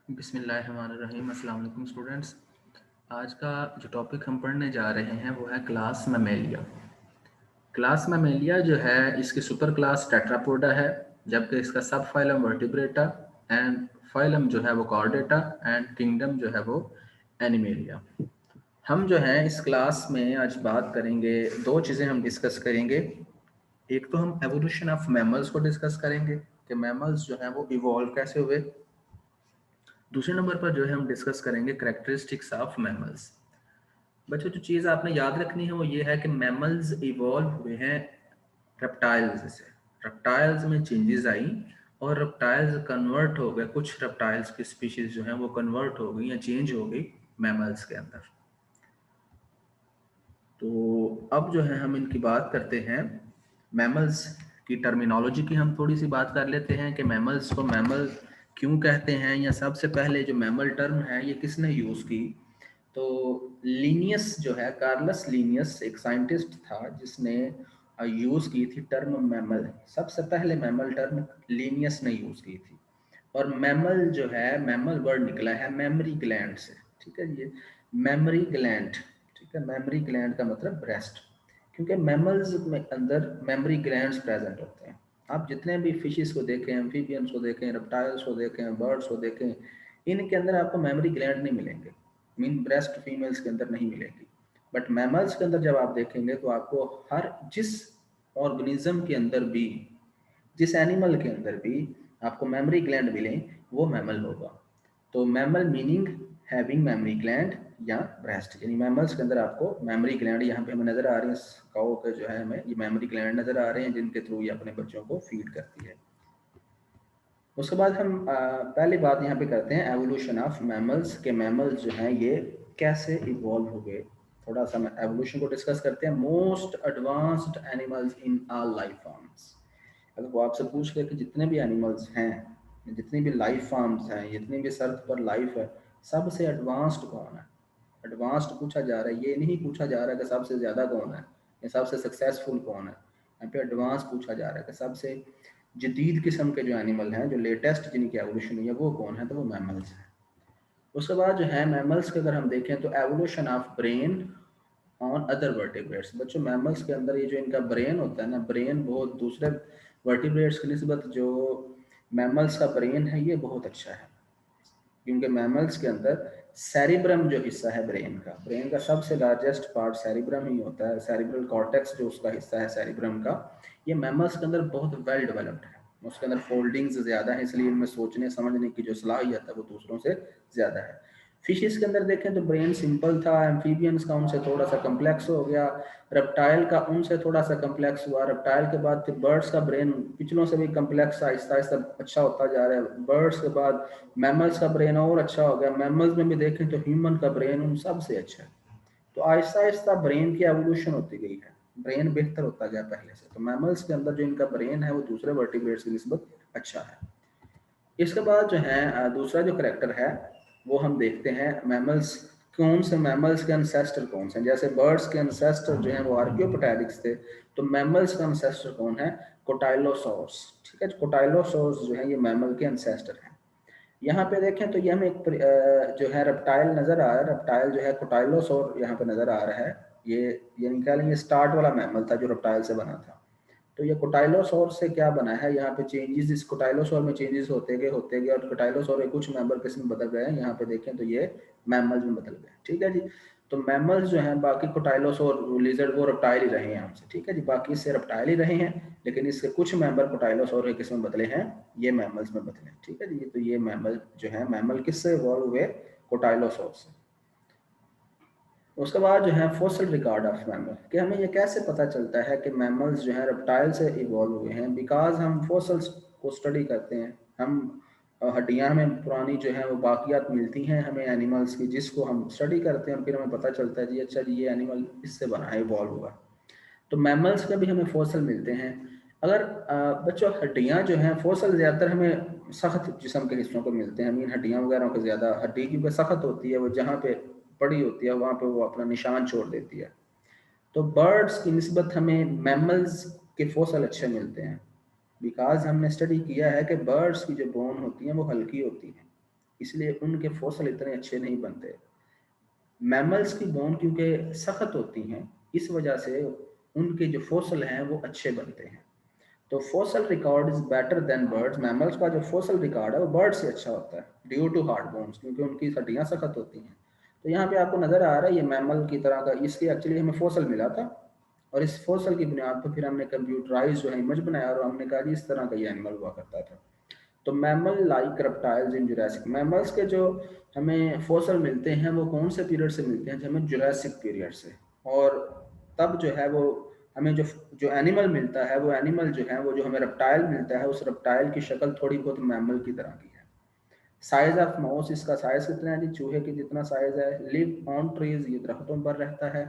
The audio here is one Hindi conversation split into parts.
बिस्मिल्लाहिर्रहमानिर्रहीम। अस्सलाम वालेकुम स्टूडेंट्स। आज का जो टॉपिक हम पढ़ने जा रहे हैं वो है क्लास मैमेलिया। क्लास मैमेलिया जो है इसकी सुपर क्लास टेट्रापोडा है, जबकि इसका सब फाइलम वर्टिब्रेटा एंड फाइलम जो है वो कॉर्डेटा एंड किंगडम जो है वो एनिमेलिया। हम जो है इस क्लास में आज बात करेंगे, दो चीज़ें हम डिस्कस करेंगे। एक तो हम एवोल्यूशन ऑफ मैमल्स को डिस्कस करेंगे कि मैमल्स जो है वो इवॉल्व कैसे हुए। दूसरे नंबर पर जो है हम डिस्कस करेंगे करेक्टरिस्टिक्स ऑफ मैमल्स। बच्चों जो चीज़ आपने याद रखनी है वो ये है कि मैमल्स इवॉल्व हुए हैं रेप्टाइल्स से। रेप्टाइल्स में चेंजेस आई और रेप्टाइल्स कन्वर्ट हो गए, कुछ रेप्टाइल्स की स्पीशीज जो हैं वो कन्वर्ट हो गई या चेंज हो गई मैमल्स के अंदर। तो अब जो है हम इनकी बात करते हैं। मैमल्स की टर्मिनोलॉजी की हम थोड़ी सी बात कर लेते हैं कि मैमल्स को मैमल क्यों कहते हैं, या सबसे पहले जो मैमल टर्म है ये किसने यूज़ की। तो लीनियस जो है, कार्लस लीनियस एक साइंटिस्ट था जिसने यूज़ की थी टर्म मैमल। सबसे पहले मैमल टर्म लीनियस ने यूज़ की थी। और मैमल जो है, मैमल वर्ड निकला है मेमरी ग्लैंड से। ठीक है, ये मेमरी ग्लैंड। ठीक है, मेमरी ग्लैंड का मतलब ब्रेस्ट, क्योंकि मैमल्स में अंदर मेमरी ग्लैंड्स प्रेजेंट होते हैं। आप जितने भी फिशेस को देखें, एम्फीबियंस को देखें, रेप्टाइल्स को देखें, बर्ड्स को देखें, इनके अंदर आपको मेमरी ग्लैंड नहीं मिलेंगे। मीन ब्रेस्ट फीमेल्स के अंदर नहीं मिलेगी। बट मैमल्स के अंदर जब आप देखेंगे तो आपको हर जिस ऑर्गेनिज्म के अंदर भी, जिस एनिमल के अंदर भी आपको मेमरी ग्लैंड मिले वो मैमल होगा। तो mammal meaning having mammary gland या ब्रेस्ट, यानी मैमल्स के अंदर आपको मेमरी ग्लैंड यहाँ पे हमें नजर आ रही है। काऊ के जो है हमें ये मेमरी ग्लैंड नजर आ रहे हैं जिनके थ्रू ये अपने बच्चों को फीड करती है। उसके बाद हम पहली बात यहाँ पे करते हैं एवोल्यूशन ऑफ मैमल्स के मैमल्स जो हैं ये कैसे इवॉल्व हुए। थोड़ा सा एवोल्यूशन को डिस्कस करते हैं। Most advanced animals in all life forms. अगर वो आपसे पूछ ले कि जितने भी एनिमल्स हैं, जितनी भी लाइफ फॉर्म्स हैं, जितनी भी सर्थ पर लाइफ है, सबसे एडवांस्ड कौन है। एडवांस्ड पूछा जा रहा है, ये नहीं पूछा जा रहा है कि सबसे ज़्यादा कौन है या सबसे सक्सेसफुल कौन है। यहाँ पे एडवांस पूछा जा रहा है कि सबसे जदीद किस्म के जो एनिमल हैं, जो लेटेस्ट जिनकी एवोल्यूशन हुई है वो कौन है, तो वो मैमल्स हैं। उसके बाद जो है मैमल्स के अगर हम देखें तो evolution of brain on other vertebrates. बच्चों मैमल्स के अंदर ये जो इनका ब्रेन होता है ना, ब्रेन बहुत दूसरे वर्टिब्रेट्स की निस्बत जो मैमल्स का ब्रेन है ये बहुत अच्छा है। क्योंकि मैमल्स के अंदर सेरिब्रम जो हिस्सा है ब्रेन का सबसे लार्जेस्ट पार्ट सेरिब्रम ही होता है। सेरिब्रल कॉर्टेक्स जो उसका हिस्सा है सेरिब्रम का, ये मैमल्स के अंदर बहुत वेल डेवलप्ड है। उसके अंदर फोल्डिंग्स ज़्यादा है, इसलिए इनमें सोचने समझने की जो सलाहियत है वो दूसरों से ज़्यादा है। फिशेस के अंदर देखें तो ब्रेन सिंपल था। एम्फीबियंस का उनसे थोड़ा सा कम्प्लेक्स हो गया। रेप्टाइल का उनसे थोड़ा सा कम्प्लेक्स हुआ। रेप्टाइल के बाद फिर बर्ड्स का ब्रेन पिछलों से भी कम्प्लेक्स आहिस्ता आहिस्ता अच्छा होता जा रहा है। बर्ड्स के बाद मैमल्स का ब्रेन और अच्छा हो गया। मैमल्स में भी देखें तो ह्यूमन का ब्रेन उन सबसे अच्छा है। तो आहिस्ता आहिस्ता ब्रेन की एवोल्यूशन होती गई है, ब्रेन बेहतर होता गया पहले से। तो मैमल्स के अंदर जो इनका ब्रेन है वो दूसरे वर्टिब्रेट्स की निस्बत अच्छा है। इसके बाद जो है दूसरा जो करेक्टर है वो हम देखते हैं मैमल्स, कौन से मैमल्स के एंसेस्टर कौन से हैं। जैसे बर्ड्स के एंसेस्टर जो हैं वो आर्कियोपेटेरिक्स थे, तो मैमल्स का एंसेस्टर कौन है, कोटाइलोसॉर्स। ठीक है, कोटाइलोसॉर्स जो है ये मैमल के एंसेस्टर हैं। यहाँ पे देखें तो ये हमें एक जो है रेप्टाइल नजर आ रहा है। रेप्टाइल जो है कोटाइलोसॉर यहाँ पे नजर आ रहा है। ये निकालें, ये स्टार्ट वाला मैमल था जो रेप्टाइल से बना था। तो ये कोटाइलोसॉर से क्या बना है, यहाँ पे चेंजेस, इस कोटाइलोसॉर में चेंजेस होते गए और कोटाइलोसॉर के कुछ मेंबर किस्म बदल गए हैं। यहाँ पे देखें तो ये मैमल्स में बदल गए। ठीक है जी। तो मैमल्स जो हैं बाकी कोटाइलोसॉर लिजर्ड वो रेप्टाइल ही रहे हैं हमसे। ठीक है जी, बाकी इससे रेप्टाइल ही रहे हैं, लेकिन इसके कुछ मेंबर कोटाइलोसॉर के किस्म बदले हैं, ये मैमल्स में बदले। ठीक है जी। तो ये मैमल जो है, मैमल किससे इवॉल्व हुए, कोटाइलोसॉर से। उसके बाद जो है फॉसिल रिकॉर्ड ऑफ मैमल, कि हमें ये कैसे पता चलता है कि मैमल्स जो है रेप्टाइल से इवॉल्व हुए हैं। बिकॉज हम फॉसिल्स को स्टडी करते हैं, हम हड्डियां हमें पुरानी जो है वो बाकियात मिलती हैं हमें एनिमल्स की, जिसको हम स्टडी करते हैं और फिर हमें पता चलता है जी अच्छा जी ये एनिमल इससे बना है, इवॉल्व हुआ। तो मैमल्स में भी हमें फॉसिल मिलते हैं। अगर बच्चों हड्डियां जो हैं, फॉसिल ज़्यादातर हमें सख्त जिस्म के हिस्सों को मिलते हैं। मीन हड्डियां वगैरह को ज़्यादा, हड्डी क्योंकि सख्त होती है, वो जहाँ पे पड़ी होती है वहाँ पे वो अपना निशान छोड़ देती है। तो बर्ड्स की निस्बत हमें मैमल्स के फॉसिल अच्छे मिलते हैं। बिकॉज हमने स्टडी किया है कि बर्ड्स की जो बोन होती हैं वो हल्की होती हैं। इसलिए उनके फॉसल इतने अच्छे नहीं बनते। मैमल्स की बोन क्योंकि सख्त होती हैं, इस वजह से उनके जो फॉसल हैं वो अच्छे बनते हैं। तो fossil record is better than birds. Mammals का जो फॉसल रिकॉर्ड है वो बर्ड से अच्छा होता है ड्यू टू हार्ड बोन्स, क्योंकि उनकी हड्डियां सख्त होती हैं। तो यहाँ पे आपको नजर आ रहा है ये मैमल की तरह का, इसके एक्चुअली हमें फॉसल मिला था और इस फॉसल की बुनियाद पर फिर हमने कंप्यूटराइज जो है इमेज बनाया और हमने कहा जी इस तरह का ये एनिमल हुआ करता था। तो मैमल लाइक रेप्टाइल्स इन जुरासिक, मैमल्स के जो हमें फॉसल मिलते हैं वो कौन से पीरियड से मिलते हैं? हमें जुरासिक पीरियड से। और तब जो है वो हमें जो जो एनिमल मिलता है वो एनिमल जो है वो जो हमें रेप्टाइल मिलता है उस रेप्टाइल की शक्ल थोड़ी बहुत मैमल की तरह की है। साइज ऑफ माउस, इसका साइज कितना है जी? चूहे की जितना साइज है। लिव ऑन ट्रीज, ये दरख्तों पर रहता है।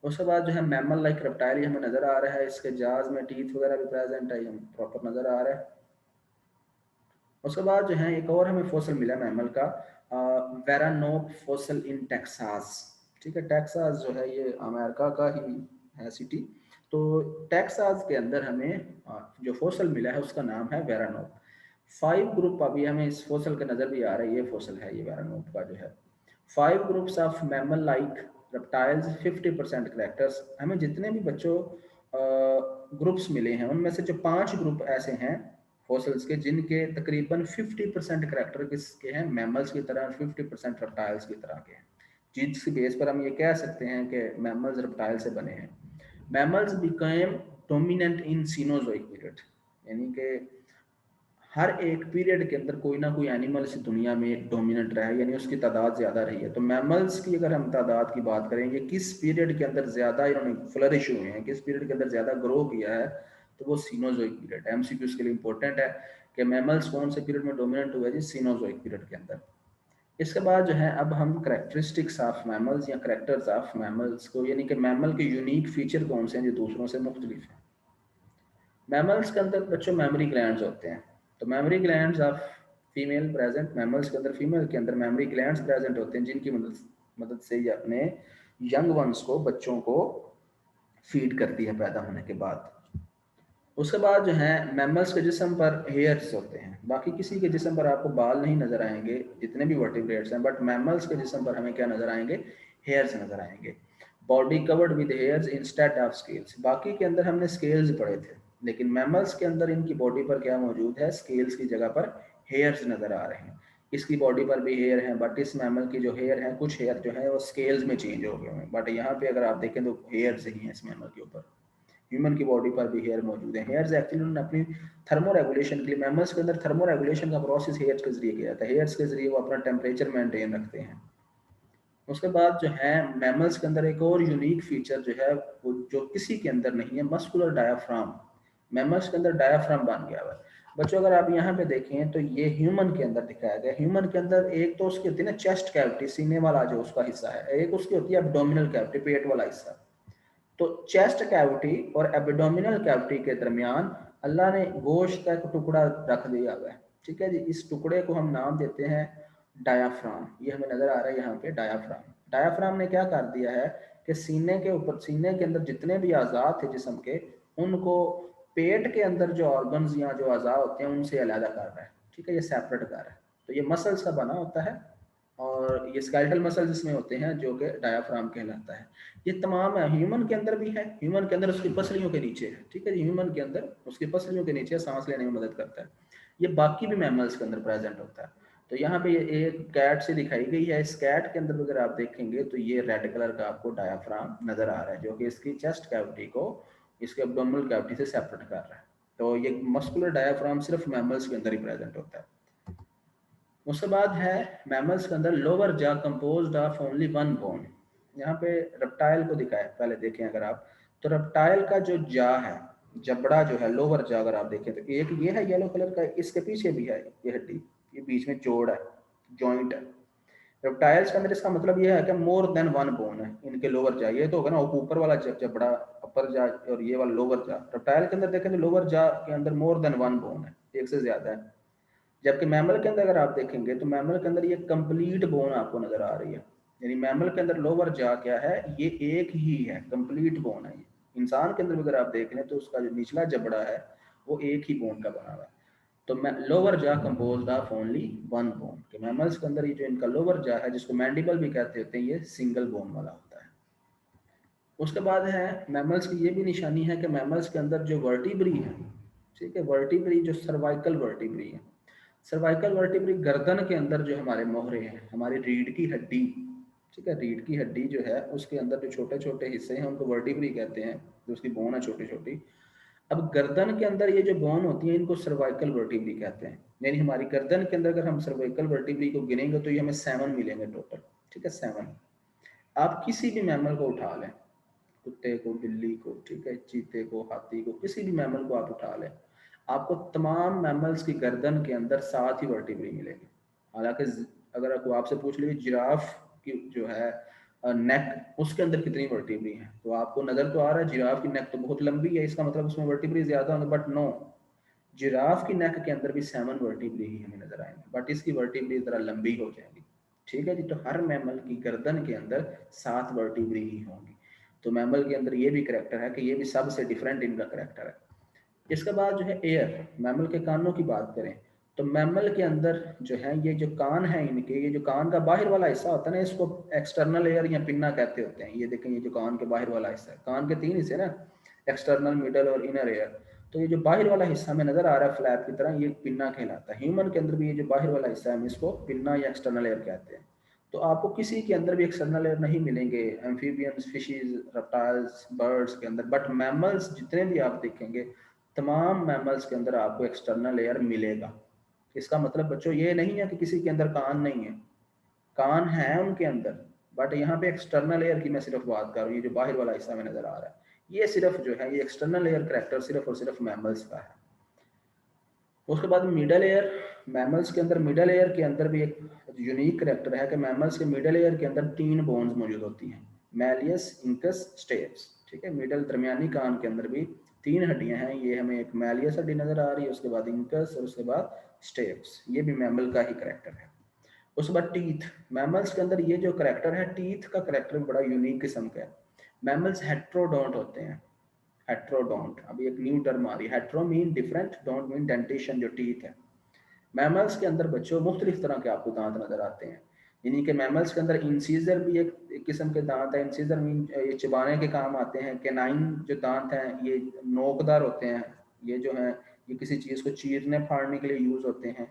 उसके बाद जो है मैमल लाइक रेप्टाइल, ये हमें नजर आ रहा है, इसके जाज में टीथ वगैरह भी प्रेजेंट है, ये प्रॉपर नजर आ रहा है। उसके बाद जो है एक और हमें फॉसल मिला मैमल का, वेरानोप फॉसल इन टेक्सास। ठीक है, टेक्सास जो है ये अमेरिका का ही है सिटी। तो टेक्सास के अंदर हमें जो फॉसल मिला है उसका नाम है वेरानोप। 5 ग्रुप, अभी हमें इस फॉसल का नजर भी आ रहा है, ये फॉसल है ये वेरानोप का जो है। 5 groups of mammal like reptiles 50% characters, हमें जितने भी बच्चों ग्रुप्स मिले हैं उनमें से जो 5 ग्रुप ऐसे हैं फॉसल्स के जिनके तकरीबन 50% करेक्टर किसके हैं? मैमल्स की तरह, 50% रेप्टाइल्स की तरह के हैं, जिसकी बेस पर हम ये कह सकते हैं कि मैमल्स रेप्टाइल से बने हैं। Mammals became dominant in Cenozoic period, यानी कि हर एक पीरियड के अंदर कोई ना कोई एनिमल इस दुनिया में डोमिनेंट रहा है, यानी उसकी तादाद ज़्यादा रही है। तो मैमल्स की अगर हम तादाद की बात करें, ये किस पीरियड के अंदर ज़्यादा इन्होंने फ्लरिश हुए हैं, किस पीरियड के अंदर ज़्यादा ग्रो किया है, तो वो सीनोजोइक पीरियड है। एमसीक्यू इसके लिए इंपॉर्टेंट है कि मैमल्स कौन से पीरियड में डोमिनेंट हुए जी? सीनोजोइक पीरियड के अंदर। इसके बाद जो है अब हम करेक्टरिस्टिक्स ऑफ मैमल्स या करेक्टर्स ऑफ मैमल्स को, यानी कि मैमल के यूनिक फीचर कौन से हैं जो दूसरों से मुख्तलिफ हैं। मैमल्स के अंदर बच्चों मेमोरी ग्लैंड्स होते हैं। तो mammary glands of female present, mammals के अंदर फीमेल के अंदर मेमोरी ग्लैंड्स प्रेजेंट होते हैं जिनकी मदद से ये अपने यंग वंस को, बच्चों को फीड करती है पैदा होने के बाद। उसके बाद जो है मैमल्स के जिस्म पर हेयर्स होते हैं, बाकी किसी के जिस्म पर आपको बाल नहीं नजर आएंगे जितने भी वर्टिब्रेट्स हैं, बट मैमल्स के जिस्म पर हमें क्या नजर आएंगे? हेयर्स नजर आएंगे। Body covered with hairs instead of scales, बाकी के अंदर हमने स्केल्स पढ़े थे, लेकिन मैमल्स के अंदर इनकी बॉडी पर क्या मौजूद है? स्केल्स की जगह पर हेयर्स नजर आ रहे हैं। इसकी बॉडी पर भी हेयर है, बट इस मैमल की जो हेयर है, कुछ हेयर जो है वो स्केल्स में चेंज हो गए हैं, बट यहाँ पे अगर आप देखें तो हेयर्स ही हैं इस मैमल के ऊपर। ह्यूमन की बॉडी पर भी हेयर मौजूद है। हेयर्स एक्चुअली उन्होंने अपनी थर्मो रेगुलेशन के लिए, मैमल्स के अंदर थर्मो रेगुलेशन का प्रोसेस हेयर्स के जरिए किया जाता है। हेयर्स के जरिए वो अपना टेम्परेचर मेंटेन रखते हैं। उसके बाद जो है मैमल्स के अंदर एक और यूनिक फीचर जो है वो जो किसी के अंदर नहीं है, मस्कुलर डायाफ्राम। मैमल्स के अंदर डायाफ्राम बन गया हुआ है। बच्चों अगर आप यहाँ पे देखें तो ये ह्यूमन के अंदर दिखाया गया। ह्यूमन के अंदर एक तो उसकी होती है ना चेस्ट कैविटी, सीने वाला जो उसका हिस्सा है, एक उसकी होती है एब्डोमिनल कैविटी, पेट वाला हिस्सा। तो चेस्ट कैविटी और एब्डोमिनल कैविटी के दरमियान अल्लाह ने गोश्त का एक टुकड़ा रख दिया हुआ है। ठीक है जी, इस टुकड़े को हम नाम देते हैं डायाफ्राम। ये हमें नजर आ रहा है यहाँ पे डायाफ्राम। डायाफ्राम ने क्या कर दिया है कि सीने के ऊपर, सीने के अंदर जितने भी आज़ा थे जिस्म के, उनको पेट के अंदर जो ऑर्गन्स या जो आज़ा होते हैं उनसे अलग कर रहा है। ठीक है, ये सेपरेट कर रहा है। तो ये मसल्स का बना होता है और ये स्केलेटल मसल्स इसमें होते हैं जो कि डायाफ्राम कहलाता है। ये तमाम ह्यूमन के अंदर भी है, ह्यूमन के अंदर उसकी पसलियों के नीचे है। ठीक है, ह्यूमन के अंदर उसकी पसलियों के नीचे सांस लेने में मदद करता है। ये बाकी भी मैमल्स के अंदर प्रेजेंट होता है। तो यहाँ पे ये एक कैट से दिखाई गई है। इस कैट के अंदर अगर आप देखेंगे तो ये रेड कलर का आपको डायाफ्राम नजर आ रहा है जो कि इसकी चेस्ट कैविटी को इसके एब्डोमिनल कैविटी से सेपरेट कर रहा है। तो ये मस्कुलर डायाफ्राम सिर्फ मैमल्स के अंदर ही प्रेजेंट होता है। उसके बाद है मैमल्स के अंदर लोअर जा composed of only one bone. यहाँ पे रेप्टाइल को दिखाया, पहले देखें अगर आप, तो रेप्टाइल का जो जा है, जबड़ा जो है, लोअर जा अगर आप देखें तो एक ये है येलो कलर का, इसके पीछे भी है ये हड्डी, ये बीच में जोड़ है, जॉइंट है। रेप्टाइल्स के अंदर इसका मतलब ये है कि मोर देन वन बोन है इनके लोअर जा। ये तो होगा ना ऊपर वाला जबड़ा, अपर जा, और ये वाला लोअर जा। रेप्टाइल के अंदर देखें तो लोअर जा के अंदर मोर देन वन बोन है, एक से ज्यादा है। जबकि मैमल के अंदर अगर आप देखेंगे तो मैमल के अंदर ये कंप्लीट बोन आपको नजर आ रही है। यानी मैमल के अंदर लोअर जा क्या है? ये एक ही है, कंप्लीट बोन है। इंसान के अंदर अगर आप देख लें तो उसका जो निचला जबड़ा है वो एक ही बोन का बना हुआ है। तो लोअर जा composed of only one bone, कि मैमल्स के अंदर ये जो इनका लोअर जा है जिसको मैंडिबल भी कहते होते हैं, ये सिंगल बोन वाला होता है। उसके बाद है मैमल्स की ये भी निशानी है कि मैमल्स के अंदर जो वर्टिब्री है, ठीक है, वर्टिब्री जो सर्वाइकल वर्टिब्री है, सर्वाइकल वर्टिब्री गर्दन के अंदर जो हमारे मोहरे हैं, हमारी रीढ़ की हड्डी, ठीक है, रीढ़ की हड्डी जो है उसके अंदर जो छोटे छोटे हिस्से हैं उनको वर्टिब्री कहते हैं, जो उसकी बोन है छोटी छोटी। अब गर्दन के अंदर ये जो बोन होती है इनको सर्वाइकल वर्टिब्री कहते हैं। यानी हमारी गर्दन के अंदर अगर हम सर्वाइकल वर्टिब्री को गिनेंगे तो ये हमें 7 मिलेंगे टोटल, ठीक है, 7। आप किसी भी मैमल को उठा लें, कुत्ते को, बिल्ली को, ठीक है, चीते को, हाथी को, किसी भी मैमल को आप उठा लें, आपको तमाम मैमल्स की गर्दन के अंदर 7 ही वर्टिब्री मिलेगी। हालांकि अगर आपको आपसे पूछ लीजिए जिराफ की जो है नेक, उसके अंदर कितनी वर्टिब्री है, तो आपको नजर तो आ रहा है जिराफ की नेक तो बहुत लंबी है, इसका मतलब उसमें वर्टिब्री ज्यादा होंगे, बट नो, जिराफ की नेक के अंदर भी 7 वर्टिब्री ही हमें नजर आएंगे, बट इसकी वर्टिब्री जरा लंबी हो जाएगी, ठीक है जी। तो हर मैमल की गर्दन के अंदर 7 वर्टिब्री ही होंगी। तो मैमल के अंदर ये भी करेक्टर है कि ये भी सबसे डिफरेंट इनका करेक्टर है। इसके बाद जो है एयर, मैमल के कानों की बात करें तो मैमल के अंदर जो है ये जो कान है इनके, ये जो कान का बाहर वाला हिस्सा होता है ना, इसको एक्सटर्नल एयर या पिन्ना कहते होते हैं। ये देखें, ये जो कान के बाहर वाला हिस्सा है, कान के 3 हिस्से ना, एक्सटर्नल, मिडल और इनर एयर। तो ये जो बाहर वाला हिस्सा में नजर आ रहा है फ्लैप की तरह, ये पिन्ना कहलाता है। ह्यूमन के अंदर भी ये जो बाहर वाला हिस्सा है हम इसको पिन्ना या एक्सटर्नल एयर कहते हैं। तो आपको किसी के अंदर भी एक्सटर्नल एयर नहीं मिलेंगे, एम्फीबियंस, फिशेज, रेप्टाइल्स, बर्ड्स के अंदर, बट मैमल्स जितने भी आप देखेंगे तमाम मैमल्स के अंदर आपको एक्सटर्नल एयर मिलेगा। इसका मतलब बच्चों ये नहीं है कि किसी के अंदर कान नहीं है, कान है उनके अंदर, बट यहाँ पे एक्सटर्नल एयर की मैं सिर्फ बात कर रहा हूँ। ये जो बाहर वाला हिस्सा में नजर आ रहा है, ये सिर्फ जो है ये एक्सटर्नल एयर करेक्टर सिर्फ और सिर्फ मैमल्स का है। उसके बाद मिडल एयर, मैमल्स के अंदर मिडल एयर के अंदर भी एक यूनिक करेक्टर है कि मैमल्स के मिडल एयर के अंदर 3 बोन्स मौजूद होती हैं, मैलियस, इंकस, स्टेप्स, ठीक है। मिडल दरमियानी कान के अंदर भी 3 हड्डियां हैं, ये हमें एक मैलियस हड्डी नजर आ रही है, उसके बाद इंकस और उसके बाद स्टेप्स, ये भी मैमल का ही करेक्टर है। उसके बाद टीथ, मैमल्स के अंदर ये जो करेक्टर है टीथ का करेक्टर बड़ा यूनिक किस्म का है। मैमल्स हेट्रोडोंट होते हैं, हेट्रोडोंट, अभी एक न्यू टर्म आ रही है, hetero mean different, don't mean dentition, जो टीथ है। मैमल्स के अंदर बच्चों मुख्तलिफ तरह के आपको दांत नजर आते हैं, यानी कि मैमल्स के अंदर इंसीजर भी एक किस्म के दांत है। इंसीजर मीन ये चिबाने के काम आते हैं। कैनाइन जो दांत हैं ये नोकदार होते हैं, ये जो हैं ये किसी चीज़ को चीरने फाड़ने के लिए यूज होते हैं।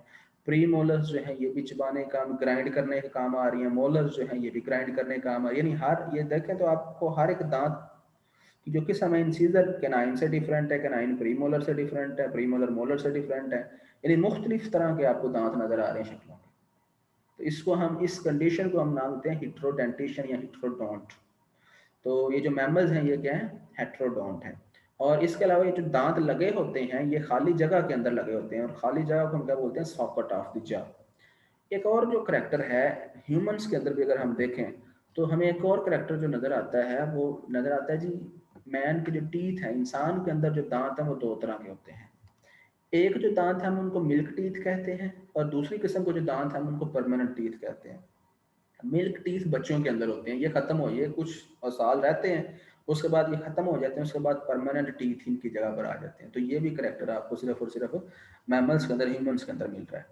प्री मोलर्स जो है ये भी चिबाने का काम, ग्राइंड करने के काम आ रही हैं। मोलर्स जो है ये भी ग्राइंड करने का काम आ रही है। यानी हर, ये देखें तो आपको हर एक दांत कि जो किस समय इंसीजर कैनाइन से डिफरेंट है, कैनाइन प्रीमोलर से डिफरेंट है, प्रीमोलर मोलर से डिफरेंट है, यानी मुख्तलिफ तरह के आपको दांत नजर आ रहे हैं शक्लों के। तो इसको हम, इस कंडीशन को हम नाम देते हैं हिट्रोडेंटेशन या हिट्रोडोंट। तो ये जो मैमल्स हैं ये क्या है, हेट्रोडोंट है। और इसके अलावा ये जो दांत लगे होते हैं ये खाली जगह के अंदर लगे होते हैं, और खाली जगह को हम क्या बोलते हैं, सॉकेट ऑफ द जॉ। एक और जो करेक्टर है ह्यूमंस के अंदर भी अगर हम देखें तो हमें एक और करेक्टर जो नजर आता है वो नजर आता है जी, मैन के जो टीथ है, इंसान के अंदर जो दांत है वो 2 तरह के होते हैं। एक जो दांत है हम उनको मिल्क टीथ कहते हैं, और दूसरी किस्म को जो दांत है हम उनको परमानेंट टीथ कहते हैं। मिल्क टीथ बच्चों के अंदर होते हैं, ये खत्म हो, ये कुछ साल रहते हैं, उसके बाद ये खत्म हो जाते हैं, उसके बाद परमानेंट टीथ इनकी जगह पर आ जाते हैं। तो ये भी करेक्टर आपको सिर्फ और सिर्फ मैमल्स के अंदर, ह्यूमंस के अंदर मिल रहा है।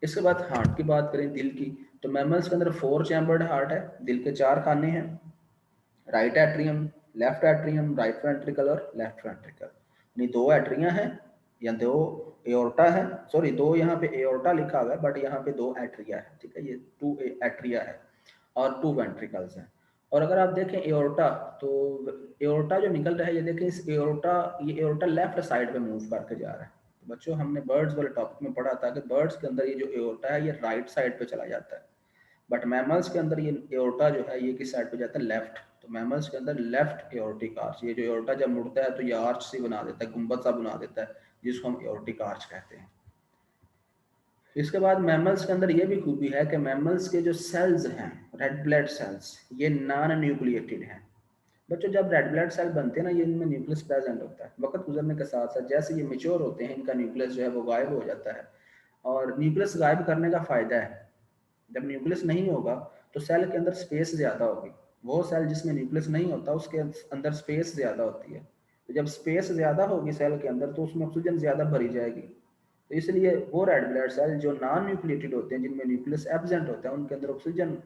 इसके बाद हार्ट की बात करें, दिल की, तो मैमल्स के अंदर 4 चैम्बर्ड हार्ट है, दिल के 4 खाने हैं, right atrium, left atrium, right ventricle और लेफ्ट वेंट्रिकल। यानी 2 एट्रिया हैं या 2 एओर्टा है, सॉरी 2 यहाँ पे एओर्टा लिखा हुआ है बट यहाँ पे 2 एट्रिया है, ठीक है, ये 2 एट्रिया है और 2 वेंट्रिकल्स हैं। और अगर आप देखें एओर्टा, तो एओर्टा जो निकल रहा है ये देखें, इस एओर्टा, ये एओर्टा लेफ्ट साइड पे मूव करके जा रहा है। तो बच्चों हमने बर्ड्स वाले टॉपिक में पढ़ा था कि बर्ड्स के अंदर ये जो एओर्टा है ये राइट साइड पे चला जाता है, बट मैमल्स के अंदर ये एओर्टा जो है ये किस साइड पे जाता है, लेफ्ट। तो मैमल्स के अंदर लेफ्ट एओर्टिक आर्च, ये जो एओर्टा जब मुड़ता है तो ये आर्च सी बना देता है, गुंबद सा बना देता है, जिसको हम एओर्टिक आर्च कहते हैं। इसके बाद मैमल्स के अंदर ये भी खूबी है कि मैमल्स के जो सेल्स हैं, रेड ब्लड सेल्स, ये नॉन न्यूक्लिएटेड हैं। बच्चों जब रेड ब्लड सेल बनते हैं ना, ये इनमें न्यूक्लियस प्रेजेंट होता है। वक्त गुजरने के साथ साथ जैसे ये मेच्योर होते हैं इनका न्यूक्लियस जो है वो गायब हो जाता है। और न्यूक्लियस गायब करने का फायदा है, जब न्यूक्लियस नहीं होगा तो सेल के अंदर स्पेस ज़्यादा होगी। वो सेल जिसमें न्यूक्लियस नहीं होता उसके अंदर स्पेस ज़्यादा होती है। तो जब स्पेस ज़्यादा होगी सेल के अंदर तो उसमें ऑक्सीजन ज़्यादा भरी जाएगी, तो इसलिए वो रेड ब्लड सेल जो नॉन न्यूक्लिएटेड होते हैं, जिनमें न्यूक्लियस एब्सेंट होता है, उनके अंदर ऑक्सीजन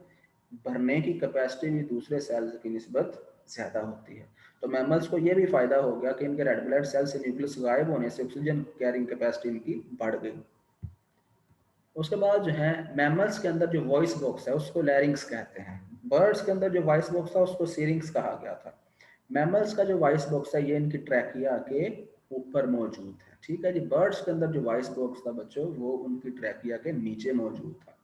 भरने की कैपेसिटी भी दूसरे सेल्स की निस्बत ज़्यादा होती है। तो मैमल्स को ये भी फ़ायदा हो गया कि इनके रेड ब्लड सेल से न्यूक्लियस गायब होने से ऑक्सीजन कैरिंग कैपेसिटी इनकी बढ़ गई। उसके बाद जो है मैमल्स के अंदर जो वॉइस बॉक्स है उसको लैरिंग्स कहते हैं। बर्ड्स के अंदर जो वॉइस बॉक्स था उसको सीरिंग्स कहा गया था। मैमल्स का जो वॉइस बॉक्स है ये इनकी ट्रैकिया के ऊपर मौजूद है। ठीक है जी। बर्ड्स के अंदर जो वॉइस बॉक्स था बच्चों वो उनकी ट्रैकिया के नीचे मौजूद था।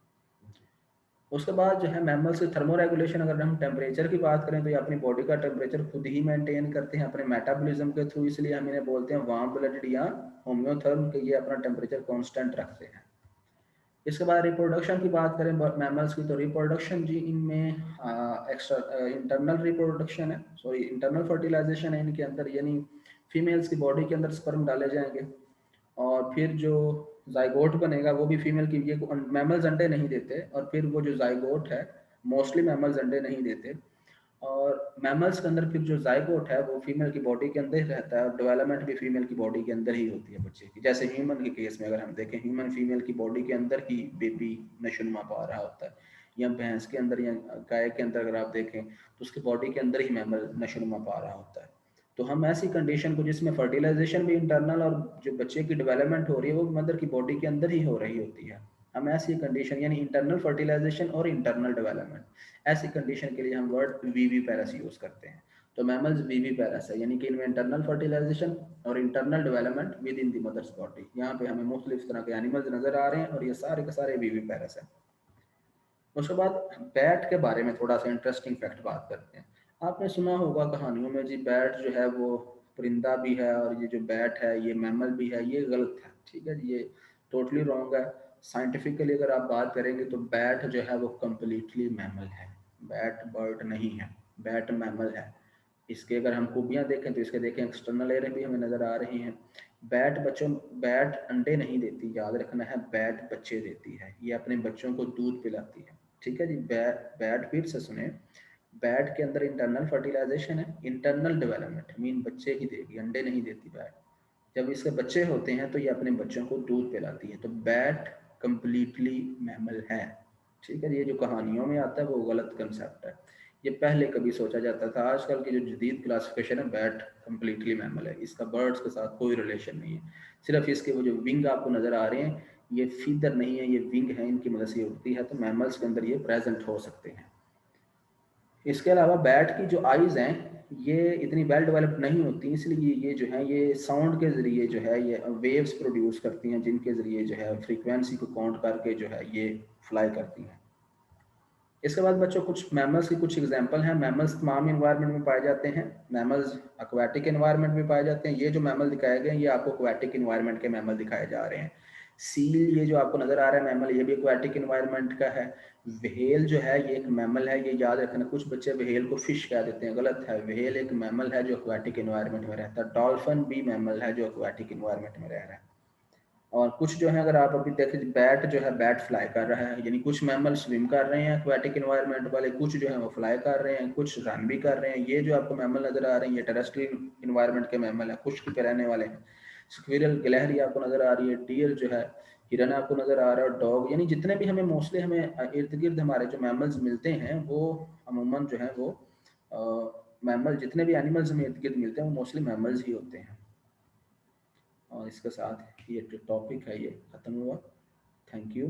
उसके बाद जो है मैमल्स की थर्मो रेगुलेशन, अगर हम टेम्परेचर की बात करें तो ये अपनी बॉडी का टेम्परेचर खुद ही मेंटेन करते हैं अपने मेटाबॉलिज्म के थ्रू, इसलिए हम इन्हें बोलते हैं वार्म ब्लडेड या होम्योथर्म, के ये अपना टेम्परेचर कांस्टेंट रखते हैं। इसके बाद रिप्रोडक्शन की बात करें मैमल्स की, तो रिप्रोडक्शन जी इनमें एक्स्ट्रा इंटरनल रिप्रोडक्शन है, सॉरी इंटरनल फर्टिलाइजेशन है इनके अंदर, यानी फीमेल्स की बॉडी के अंदर स्पर्म डाले जाएंगे और फिर जो जाइगोट बनेगा वो भी फीमेल की, ये मैमल्स अंडे नहीं देते, और फिर वो जो जाइगोट है, मोस्टली मैमल्स अंडे नहीं देते, और मैमल्स के अंदर फिर जो जाइगोट है वो फीमेल की बॉडी के अंदर ही रहता है, और डेवलपमेंट भी फीमेल की बॉडी के अंदर ही होती है बच्चे की। जैसे ह्यूमन के केस में अगर हम देखें, ह्यूमन फीमेल की बॉडी के अंदर ही बेबी नशोनुमा पा रहा होता है, या भैंस के अंदर या गाय के अंदर अगर आप देखें तो उसकी बॉडी के अंदर ही मैमल नशोनुमा पा रहा होता है। तो हम ऐसी कंडीशन को जिसमें फर्टिलाइजेशन भी इंटरनल और जो बच्चे की डेवलपमेंट हो रही है वो मदर की बॉडी के अंदर ही हो रही होती है, हम ऐसी कंडीशन यानी इंटरनल फर्टिलाइजेशन और इंटरनल डेवलपमेंट, ऐसी कंडीशन के लिए हम वर्ड वीवी पैरस यूज करते हैं। तो मैमल्स वीवी पैरस है, यानी कि इनमें इंटरनल फर्टिलाइजेशन और internal development within the mother's body. यहाँ पे हमें मुख्तलिफ तरह के एनिमल्स नजर आ रहे हैं और ये सारे के सारे वीवी पैरस है। उसके बाद बैट के बारे में थोड़ा सा इंटरेस्टिंग फैक्ट बात करते हैं। आपने सुना होगा कहानियों में जी बैट जो है वो परिंदा भी है, और ये जो बैट है ये मैमल भी है, ये गलत है। ठीक है, ये टोटली रॉन्ग है। साइंटिफिकली अगर आप बात करेंगे तो बैट जो है वो कम्प्लीटली मैमल है, बैट बर्ड नहीं है, बैट मैमल है। इसके अगर हम खूबियाँ देखें तो इसके देखें एक्सटर्नल एयर भी हमें नज़र आ रही हैं। बैट बच्चों, बैट अंडे नहीं देती, याद रखना है, बैट बच्चे देती है, ये अपने बच्चों को दूध पिलाती है। ठीक है जी। बैट फिर से सुने, बैट के अंदर इंटरनल फर्टिलाइजेशन है, इंटरनल डेवलपमेंट मीन बच्चे ही देगी, अंडे नहीं देती बैट। जब इसके बच्चे होते हैं तो ये अपने बच्चों को दूध पिलाती है। तो बैट कंप्लीटली मैमल है। ठीक है, ये जो कहानियों में आता है वो गलत कंसेप्ट है, ये पहले कभी सोचा जाता था। आजकल की जो जदीद क्लासिफिकेशन है बैट कंप्लीटली मैमल है, इसका बर्ड्स के साथ कोई रिलेशन नहीं है। सिर्फ इसके वो जो विंग आपको नज़र आ रहे हैं ये फीदर नहीं है, ये विंग है, इनकी मदद से उड़ती है, तो मैमल्स के अंदर ये प्रेजेंट हो सकते हैं। इसके अलावा बैट की जो आइज़ हैं ये इतनी वेल डेवलप्ड नहीं होती, इसलिए ये जो है ये साउंड के ज़रिए जो है ये वेव्स प्रोड्यूस करती हैं, जिनके ज़रिए जो है फ्रीक्वेंसी को काउंट करके जो है ये फ्लाई करती हैं। इसके बाद बच्चों कुछ मैमल्स की कुछ एग्जांपल हैं। मैमल्स तमाम इन्वायरमेंट में पाए जाते हैं, मैमल्स एक्वाटिक इन्वायरमेंट में पाए जाते हैं। ये जो मैमल दिखाए गए हैं ये आपको एक्वाटिक इन्वायरमेंट के मैमल दिखाए जा रहे हैं। सील ये जो आपको नजर आ रहा है मैमल, ये भी एक्वाटिक इन्वायरमेंट का है। व्हेल जो है ये एक मैमल है, ये याद रखना, कुछ बच्चे व्हेल को फिश कह देते हैं, गलत है। व्हेल एक मैमल है जो एक्वाटिक इन्वायरमेंट में रहता है। डॉल्फिन भी मैमल है जो एक्वाटिक इन्वायरमेंट में रह रहा है। और कुछ जो है अगर आप अभी देखें बैट जो है बैट फ्लाई कर रहा है, यानी कुछ मैमल स्विम कर रहे हैं एक्वाटिक इन्वायरमेंट वाले, कुछ जो है वो फ्लाई कर रहे हैं, कुछ रन भी कर रहे हैं। ये जो आपको मैमल नजर आ रहे हैं ये टेरेस्ट्रियल इन्वायरमेंट के मैमल है, खुश्क पे रहने वाले हैं। स्क्विरल गिलहरी आपको नजर आ रही है, डियर जो है, हिरन आपको नजर आ रहा है, और डॉग, यानी जितने भी हमें मोस्टली हमें इर्द गिर्द हमारे जो मैमल्स मिलते हैं वो अमूमन जो है वो मैमल, जितने भी एनिमल्स हमें इर्द गिर्द मिलते हैं वो मोस्टली मैमल्स ही होते हैं। और इसके साथ ये जो टॉपिक है ये ख़त्म हुआ। Thank you.